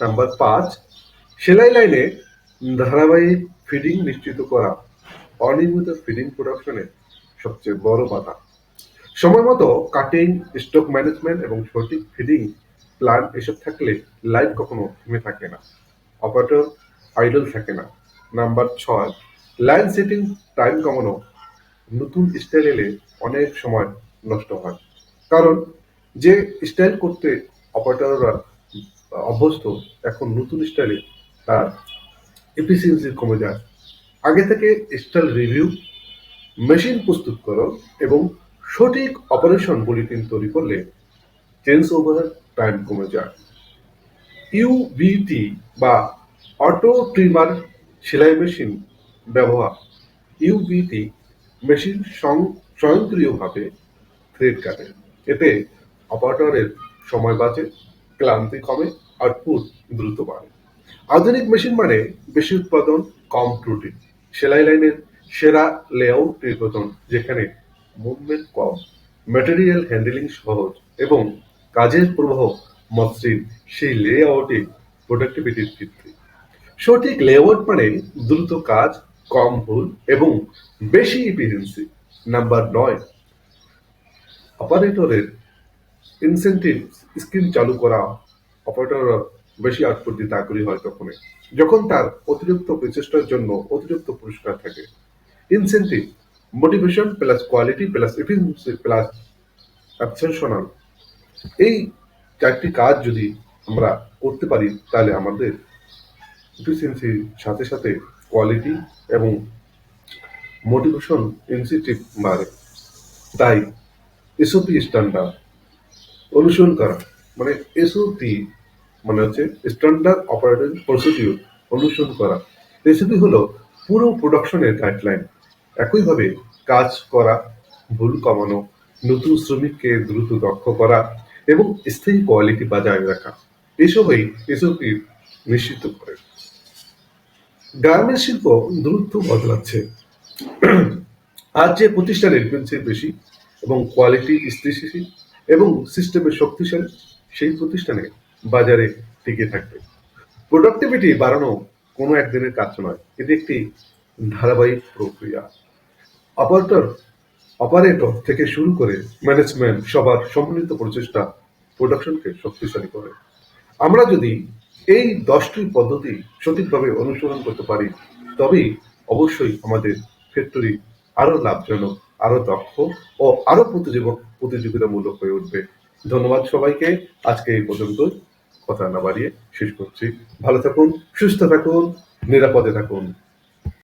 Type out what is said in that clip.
Number ৫, সেলাই লাইনে ধারাবাহিক ফিডিং নিশ্চিত করা অনিয়মিত ফিডিং প্রোডাকশনের সবচেয়ে বড় বাধা। সময়মতো কাটিং, স্টক ম্যানেজমেন্ট এবং সঠিক ফিডিং প্ল্যান এসব থাকলে লাইন কখনো থেমে থাকে না, অপারেটর আইডল থাকে না। নাম্বার ৬, লাইন সেটিং টাইম কমানো। নতুন স্টাইল এলে অনেক সময় নষ্ট হয়, কারণ যে স্টাইল করতে অপারেটররা অভ্যস্ত, এখন নতুন স্টাইলে তার এফিসিয়েন্সি কমে যায়। আগে থেকে স্টাইল রিভিউ, মেশিন প্রস্তুত করো এবং সঠিক অপারেশন বুলেটিন তৈরি করলে চেঞ্জ ওভার টাইম কমে যায়। ইউভিটি বা অটো ট্রিমার সেলাই মেশিন ব্যবহার। ইউভিটি মেশিন স্বয়ংক্রিয়ভাবে থ্রেড কাটে। এতে অপারেটরের সময় বাঁচে, ক্লান্তি কমে, আউটপুট দ্রুত বাড়ে। আধুনিক মেশিন মানে বেশি উৎপাদন, কম ত্রুটি। সেলাই লাইনের সেরা লেআউট নির্বাচন, যেখানে মুভমেন্ট কম, ম্যাটেরিয়াল হ্যান্ডলিং সহজ এবং কাজের প্রবাহ মসৃণ, সেই লেআউটে প্রোডাক্টিভিটির ভিত্তি। সঠিক লেআউট মানে দ্রুত কাজ, কম ভুল এবং বেশি এফিসিয়েন্সি। নাম্বার ৯, অপারেটরের ইনসেন্টিভ স্কিম চালু করা। অপারেটররা বেশি আউটপুট দিতে আগ্রহী হয় তখনই যখন তার অতিরিক্ত প্রচেষ্টার জন্য অতিরিক্ত পুরস্কার থাকে। Incentive, motivation plus quality plus efficiency plus obsessional, এই ৪টি কাজ যদি আমরা করতে পারি তাহলে আমাদের এফিসিয়েন্সির সাথে সাথে কোয়ালিটি এবং মোটিভেশন ইনসেন্টিভ বাড়ে। তাই এসওপি স্ট্যান্ডার্ড অনুসরণ করা, মানে এসওপি মানে হচ্ছে স্ট্যান্ডার্ড অপারেটিং প্রসিডিউর অনুসরণ করা। এসওপি হলো পুরো প্রোডাকশনের গাইডলাইন। একইভাবে কাজ করা, ভুল কমানো, নতুন শ্রমিককে দ্রুত দক্ষ করা এবং স্থায়ী কোয়ালিটি বজায় রাখা, এসবই এসওপি নিশ্চিত করে। গার্মেন্টস শিল্প দ্রুত বদলাচ্ছে। আজ যে প্রতিষ্ঠানের এফিসিয়েন্সি বেশি এবং কোয়ালিটি স্থিতিশীল এবং সিস্টেমের শক্তিশালী, সেই প্রতিষ্ঠানে বাজারে টিকে থাকবে। প্রোডাক্টিভিটি বাড়ানো কোনো একদিনের কাজ নয়, এটি একটি ধারাবাহিক প্রক্রিয়া। অপারেটর অপারেটর থেকে শুরু করে ম্যানেজমেন্ট সবার সম্মিলিত প্রচেষ্টা প্রোডাকশনকে শক্তিশালী করে। আমরা যদি এই ১০টি পদ্ধতি সঠিকভাবে অনুসরণ করতে পারি, তবেই অবশ্যই আমাদের ফ্যাক্টরি আরো লাভজনক, আরো দক্ষ ও আরো প্রতিযোগিতামূলক হয়ে উঠবে। ধন্যবাদ সবাইকে। আজকে এই পর্যন্ত, কথা না বাড়িয়ে শেষ করছি। ভালো থাকুন, সুস্থ থাকুন, নিরাপদে থাকুন।